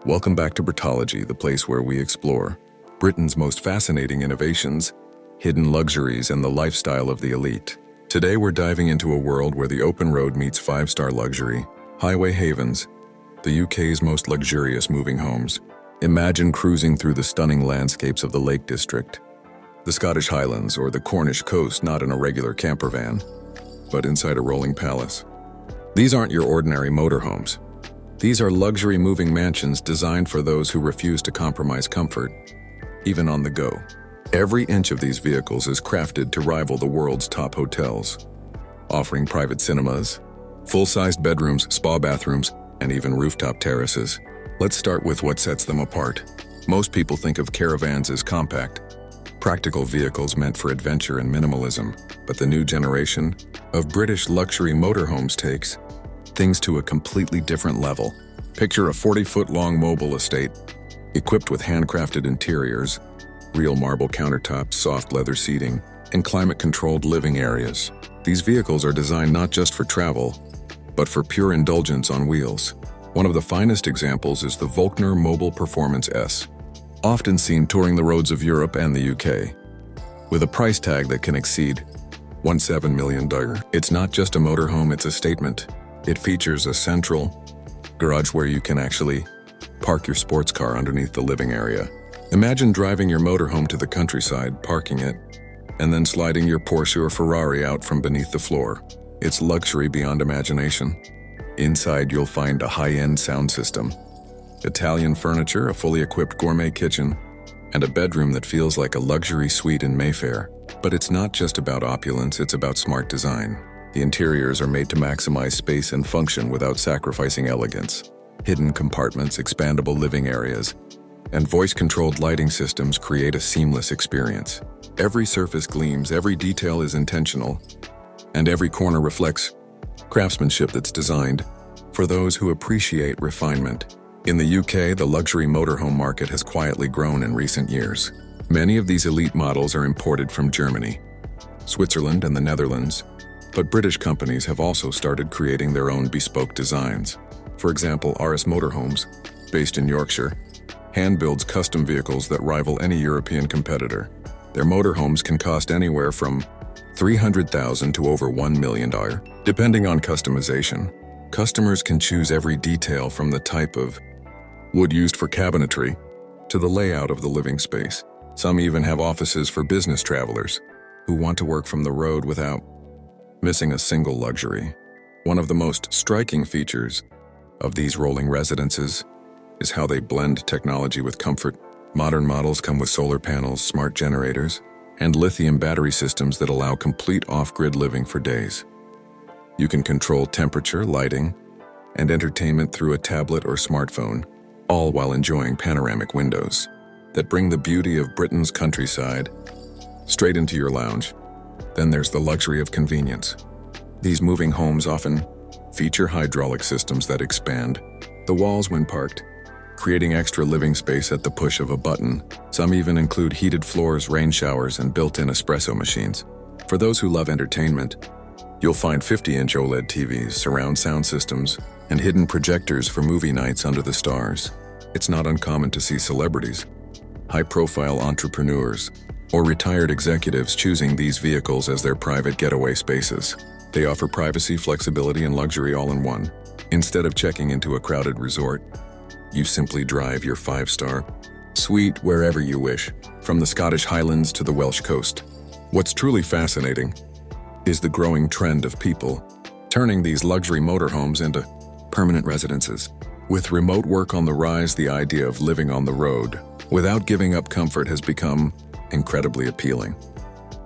Welcome back to Britology, the place where we explore Britain's most fascinating innovations, hidden luxuries, and the lifestyle of the elite. Today we're diving into a world where the open road meets five-star luxury, Highway Havens, the UK's most luxurious moving homes. Imagine cruising through the stunning landscapes of the Lake District, the Scottish Highlands, or the Cornish coast, not in a regular camper van, but inside a rolling palace. These aren't your ordinary motorhomes. These are luxury moving mansions designed for those who refuse to compromise comfort, even on the go. Every inch of these vehicles is crafted to rival the world's top hotels, offering private cinemas, full-sized bedrooms, spa bathrooms, and even rooftop terraces. Let's start with what sets them apart. Most people think of caravans as compact, practical vehicles meant for adventure and minimalism, but the new generation of British luxury motorhomes takes things to a completely different level. Picture a 40-foot-long mobile estate, equipped with handcrafted interiors, real marble countertops, soft leather seating, and climate-controlled living areas. These vehicles are designed not just for travel, but for pure indulgence on wheels. One of the finest examples is the Volkner Mobile Performance S, often seen touring the roads of Europe and the UK. With a price tag that can exceed $17 million, it's not just a motorhome, it's a statement. It features a central garage where you can actually park your sports car underneath the living area. Imagine driving your motorhome to the countryside, parking it, and then sliding your Porsche or Ferrari out from beneath the floor. It's luxury beyond imagination. Inside, you'll find a high-end sound system, Italian furniture, a fully equipped gourmet kitchen, and a bedroom that feels like a luxury suite in Mayfair. But it's not just about opulence, it's about smart design. The interiors are made to maximize space and function without sacrificing elegance. Hidden compartments, expandable living areas, and voice-controlled lighting systems create a seamless experience. Every surface gleams, every detail is intentional, and every corner reflects craftsmanship that's designed for those who appreciate refinement. In the UK, the luxury motorhome market has quietly grown in recent years. Many of these elite models are imported from Germany, Switzerland, and the Netherlands, but British companies have also started creating their own bespoke designs. For example, RS Motorhomes, based in Yorkshire, hand-builds custom vehicles that rival any European competitor. Their motorhomes can cost anywhere from $300,000 to over $1 million, depending on customization. Customers can choose every detail from the type of wood used for cabinetry to the layout of the living space. Some even have offices for business travelers who want to work from the road without missing a single luxury. One of the most striking features of these rolling residences is how they blend technology with comfort. Modern models come with solar panels, smart generators, and lithium battery systems that allow complete off-grid living for days. You can control temperature, lighting, and entertainment through a tablet or smartphone, all while enjoying panoramic windows that bring the beauty of Britain's countryside straight into your lounge. Then there's the luxury of convenience. These moving homes often feature hydraulic systems that expand the walls when parked, creating extra living space at the push of a button. Some even include heated floors, rain showers, and built-in espresso machines. For those who love entertainment, you'll find 50-inch OLED TVs, surround sound systems, and hidden projectors for movie nights under the stars. It's not uncommon to see celebrities, high-profile entrepreneurs, or retired executives choosing these vehicles as their private getaway spaces. They offer privacy, flexibility, and luxury all in one. Instead of checking into a crowded resort, you simply drive your 5-star suite wherever you wish, from the Scottish Highlands to the Welsh coast. What's truly fascinating is the growing trend of people turning these luxury motorhomes into permanent residences. With remote work on the rise, the idea of living on the road without giving up comfort has become incredibly appealing.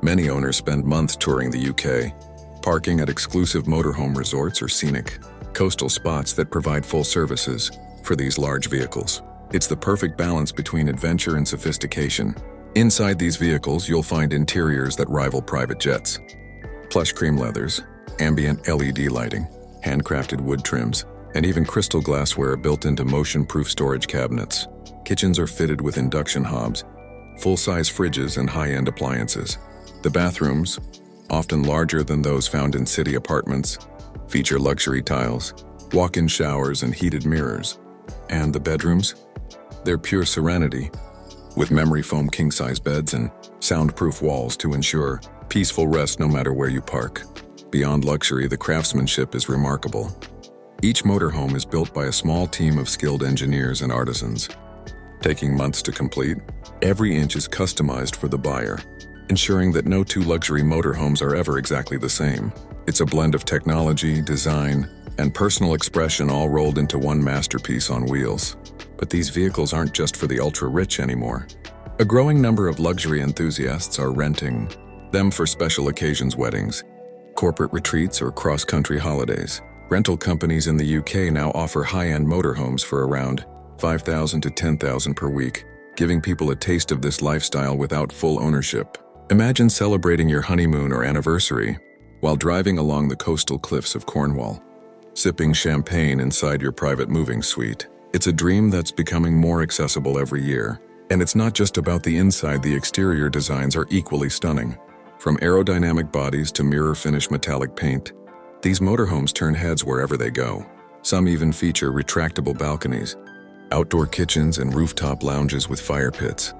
Many owners spend months touring the UK, parking at exclusive motorhome resorts or scenic coastal spots that provide full services for these large vehicles. It's the perfect balance between adventure and sophistication. Inside these vehicles, you'll find interiors that rival private jets. Plush cream leathers, ambient LED lighting, handcrafted wood trims, and even crystal glassware built into motion-proof storage cabinets. Kitchens are fitted with induction hobs, full-size fridges, and high-end appliances. The bathrooms, often larger than those found in city apartments, feature luxury tiles, walk-in showers, and heated mirrors. And the bedrooms? They're pure serenity, with memory foam king-size beds and soundproof walls to ensure peaceful rest no matter where you park. Beyond luxury, the craftsmanship is remarkable. Each motorhome is built by a small team of skilled engineers and artisans. Taking months to complete, every inch is customized for the buyer, ensuring that no two luxury motorhomes are ever exactly the same. It's a blend of technology, design, and personal expression all rolled into one masterpiece on wheels. But these vehicles aren't just for the ultra-rich anymore. A growing number of luxury enthusiasts are renting them for special occasions, weddings, corporate retreats, or cross-country holidays. Rental companies in the UK now offer high-end motorhomes for around $5,000 to $10,000 per week, giving people a taste of this lifestyle without full ownership. Imagine celebrating your honeymoon or anniversary while driving along the coastal cliffs of Cornwall, sipping champagne inside your private moving suite. It's a dream that's becoming more accessible every year. And it's not just about the inside, the exterior designs are equally stunning. From aerodynamic bodies to mirror-finish metallic paint, these motorhomes turn heads wherever they go. Some even feature retractable balconies, outdoor kitchens, and rooftop lounges with fire pits.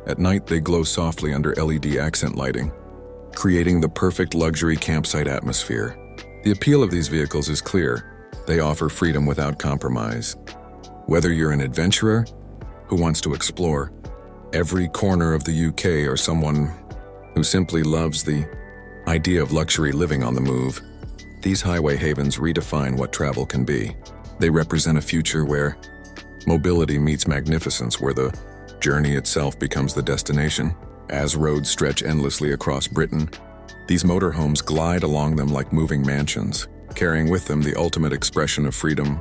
At night, they glow softly under LED accent lighting, creating the perfect luxury campsite atmosphere. The appeal of these vehicles is clear. They offer freedom without compromise. Whether you're an adventurer who wants to explore every corner of the UK or someone who simply loves the idea of luxury living on the move, these highway havens redefine what travel can be. They represent a future where mobility meets magnificence, where the journey itself becomes the destination. As roads stretch endlessly across Britain, these motorhomes glide along them like moving mansions, carrying with them the ultimate expression of freedom,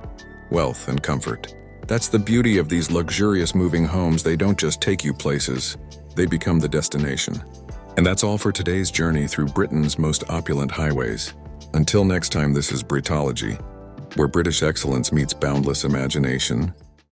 wealth, and comfort. That's the beauty of these luxurious moving homes. They don't just take you places, they become the destination. And that's all for today's journey through Britain's most opulent highways. Until next time, this is Britology, where British excellence meets boundless imagination.